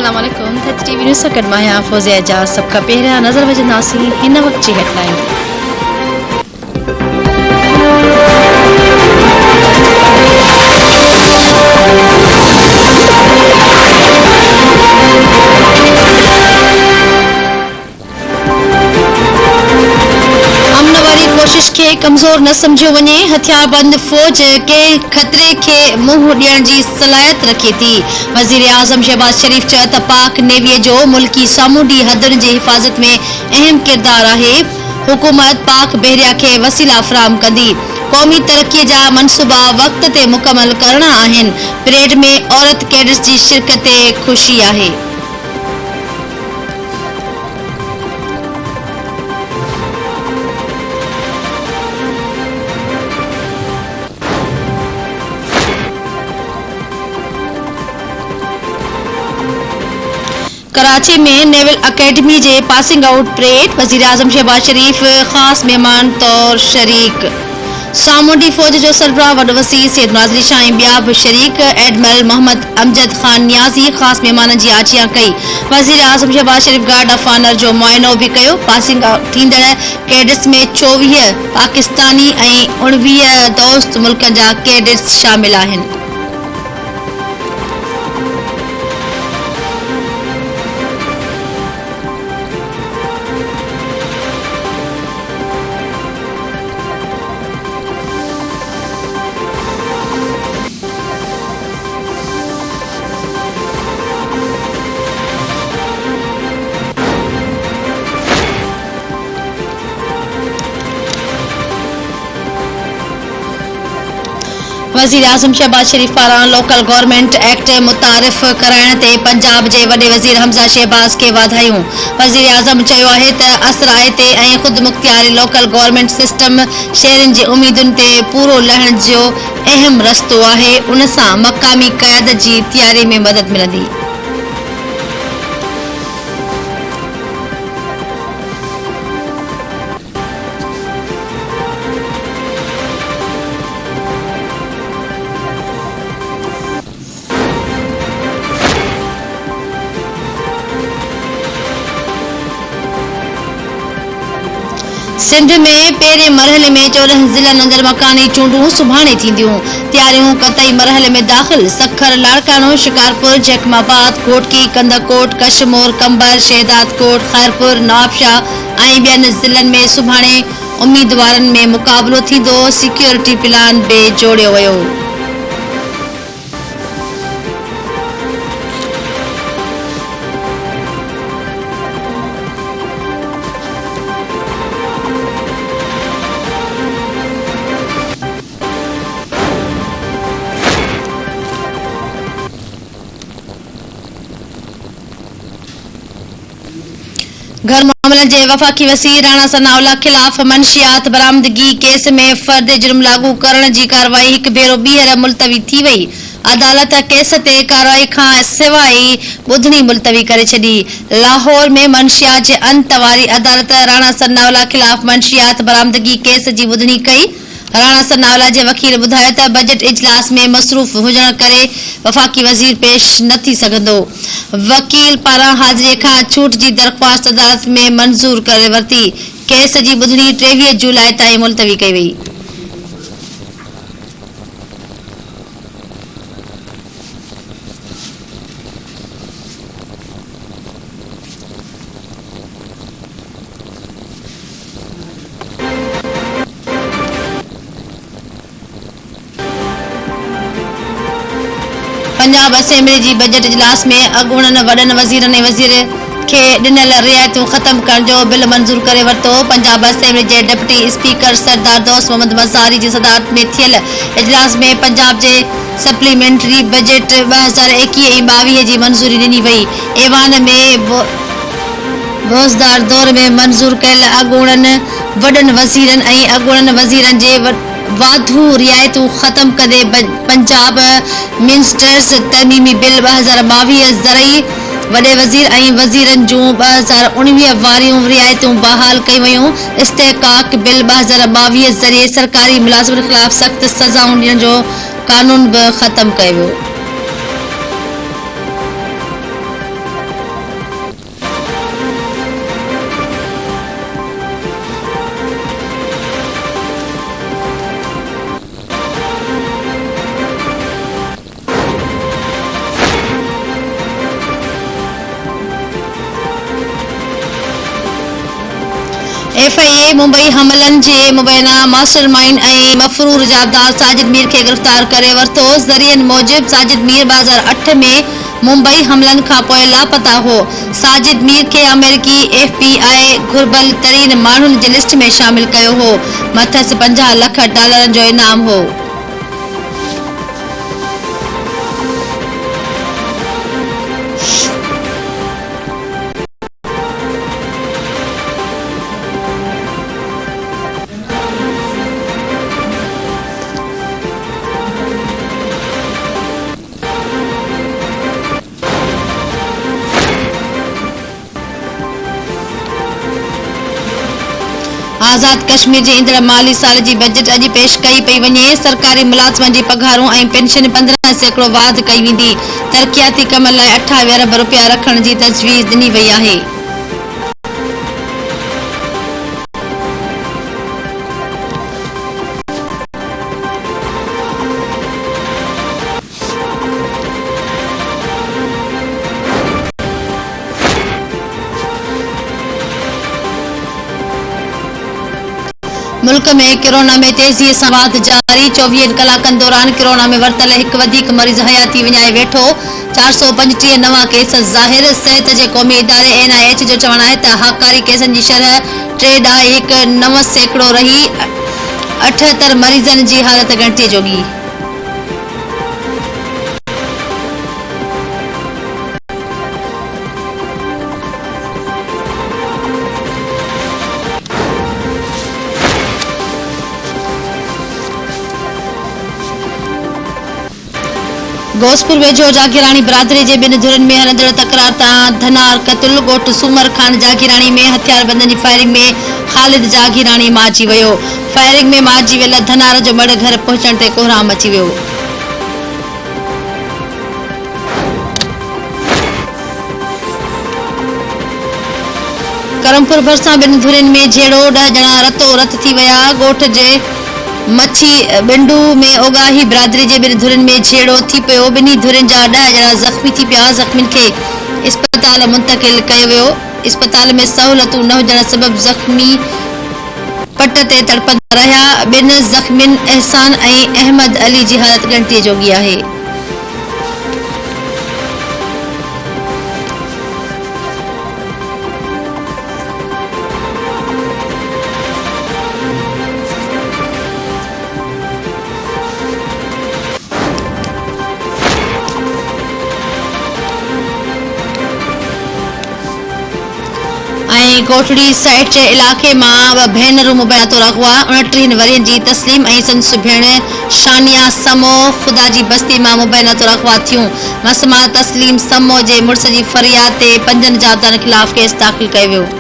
अस्सलामुअलैकुम TV news सां गॾु आहियां फ़ौज़िया एजाज़। सभ खां पहिरियां नज़र विझंदासीं हिन वक़्त जी हेडलाइन। कोशिश के कमज़ोर न समझियो वञे। हथियारबंद फ़ौज के ख़तरे के मुंहुं ॾियण जी सलाहियत रखे थी। वज़ीर आज़म शहबाज शरीफ़ चयो त पाक नेवीअ जो मुल्की सामूंडी हदुनि जी हिफ़ाज़त में अहम किरदार आहे। हुकूमत पाक बहरिया खे वसीला फ़राहम कंदी। क़ौमी तरक़ीअ जा मनसूबा वक़्त ते मुकमल करणा आहिनि। परेड में औरत कैडेट्स जी शिरकत ते ख़ुशी आहे। कराची में नेवल अकेडमी जे पासिंग आउट परेड। वज़ीर आज़म शहबाज शरीफ़ ख़ास मेहमान तौर शरीक। सामूंडी फ़ौज जो सरबराह वॾो वज़ीर सैयद नाज़री शाह ऐं ॿिया बि शरीक। एडमिरल मोहम्मद अमजद ख़ान नियाज़ी ख़ास मेहमाननि जी आजियां कई। वज़ीर आज़म शहबाज शरीफ़ गार्ड ऑफ ऑनर जो मुआइनो बि कयो। पासिंग आउट थींदड़ कैडेट्स में 24 पाकिस्तानी ऐं 19 दोस्त मुल्कनि जा कैडेट्स शामिल आहिनि। वज़ीर आज़म शहबाज शरीफ़ पारां लोकल गवर्नमेंट एक्ट मुतारिफ़ कराइण ते पंजाब जे वॾे वज़ीर हमज़ा शहबाज खे वाधायूं। वज़ीर आज़म चयो आहे त असराइते ऐं ख़ुदमुख्तियारी लोकल गवर्नमेंट सिस्टम शहरनि जी उमीदुनि ते पूरो लहण जो अहम रस्तो आहे। उन सां मक़ामी क़यादत जी तयारी में मदद मिलंदी। सिंध में पहिरें मरहले में 14 ज़िलनि अंदरि मकानी चूंडूं सुभाणे थींदियूं। तयारियूं क़तई मरहले में दाख़िल। सखर, लाड़कानो, शिकारपुर, जैकमाबाद, कोटकी, कंदकोट, कशमोर, कंबर, शहदादकोट, खैरपुर, नवाबशाह ऐं ॿियनि ज़िलनि में सुभाणे उम्मीदवारनि में मुक़ाबलो थींदो। सिक्योरिटी प्लान बि जोड़ियो वियो। घर मामलनि जे वफ़ाक़ी वज़ीर राणा सनाउल्लाह ख़िलाफ़ मंशियात बरामदगी केस में फ़र्द जुर्म लागू करण जी कार्रवाई हिकु भेरो ॿीहर मुलतवी थी वई। अदालत केस ते कार्रवाई खां सवाइ ॿुधणी मुलतवी करे छॾी। लाहौर में मंशियात जे अंत वारी अदालत राणा सनाउल्लाह ख़िलाफ़ मंशियात बरामदगी केस जी ॿुधणी कई। राणा सनाउल्लाह जे वकील ॿुधायो त बजट इजलास में मसरूफ़ हुजण करे वफ़ाक़ी वज़ीर पेश न थी सघंदो। वकील पारां हाज़िरीअ खां छूट जी दरख़्वास्त अदालत में मंज़ूर करे वरिती। केस जी ॿुधणी 23 जुलाई ताईं मुलतवी कई वई। पंजाब असेंबली जी बजट इजलास में अॻूणनि वॾनि वज़ीरनि ऐं वज़ीर खे ॾिनल रियायतूं ख़तम करण जो बिल मंज़ूर करे वरितो। पंजाब असेंबली जे डिप्टी स्पीकर सरदार दोस्त मोहम्मद मज़ारी जी सदारत में थियल इजलास में पंजाब जे सप्लीमेंट्री बजट 2021 ऐं 22 जी मंज़ूरी ॾिनी वई। ऐवान में बोज़दार दौर में मंज़ूर कयल अॻूणनि वॾनि वज़ीरनि ऐं अॻूणनि वज़ीरनि जे वाधू रियायतूं ख़तम कंदे पंजाब मिनिस्टर्स तरमीमी बिल 2022 ज़रई वॾे वज़ीर ऐं वज़ीरनि जूं 2019 वारियूं रियायतूं बहाल कयूं वयूं। इस्तेहकाक बिल 2022 ज़रिए सरकारी मुलाज़िमनि ख़िलाफ़ सख़्त सज़ाऊं ॾियण जो कानून बि ख़तम कयो वियो। FIA मुंबई हमलन जे मुबैना मास्टरमाइंड ऐं मफ़रूर जाबदार साजिद मीर खे गिरफ़्तार करे वरितो। ज़रियनि मूजिब साजिद मीर 2008 में मुंबई हमलन खां पोइ लापता हो। साजिद मीर खे अमेरिकी FBI घुर्बल तरीन माण्हुनि जी लिस्ट में शामिल कयो हो। मथस $50 लख जो इनाम हो। आज़ाद कश्मीर जे ईंदड़ माली साल जी बजट अॼु पेश कई पई वञे। सरकारी मुलाज़िमनि जी पघारूं ऐं पेंशन 15% वाध कई वेंदी। तरक़ियाती कम लाइ 28 अरब रुपया रखण जी तजवीज़ ॾिनी वई आहे। मुल्क में कोरोना में तेज़ीअ सां वाधि जारी। 24 कलाकनि दौरान कोरोना में वरतल हिकु वधीक मरीज़ हयाती विञाए वेठो। 435 नवां केस ज़ाहिर। सिहत जे क़ौमी इदारे NIH जो चवणु आहे त हाकारी केसनि जी शरह 3.9% रही। 78 मरीज़नि जी हालत ॻणितीअ जोॻी। घोसपुर वेझो जागीराणी बिरादरी जे 2 धुरनि में हलंदड़ तकरार तां धनार क़तल। ॻोठ सूमर खान जागीराणी में हथियारबंदनि जी फायरिंग में ख़ालिद जागीराणी मारिजी वियो। फायरिंग में मारिजी वियल धनार जो मड़ घर पहुचण ते कोहराम अची वियो। करमपुर भरिसां 2 धुरनि में झेड़ो। 10 ॼणा रतो रत थी विया। ॻोठ जे मच्छी बिंडू में ओगाही बिरादरी जे 2 धुरनि में झेड़ो थी पियो। 2 धुरनि जा 10 ॼणा ज़ख़्मी थी पिया। ज़ख़्मियुनि खे इस्पताल मुंतक़िल कयो वियो। इस्पताल में सहूलियतूं न हुजण सबबि ज़ख़्मी पट ते तड़पंदा रहिया। 2 ज़ख़्मियुनि अहसान ऐं अहमद अली जी हालत ॻणितीअ जोॻी आहे। कोठड़ी साइट जे इलाक़े मां 2 भेनरूं मुबैना तौरु अगवा। 29 वरियनि जी तस्लीम ऐं संदसि भेण शानिया समो ख़ुदा जी बस्ती मां मुबैना तौरु अगवा थियूं। मसमा तस्लीम समो जे मुड़ुस जी फरियाद ते 5 जाबदारनि ख़िलाफ़ केस दाख़िल कयो वियो।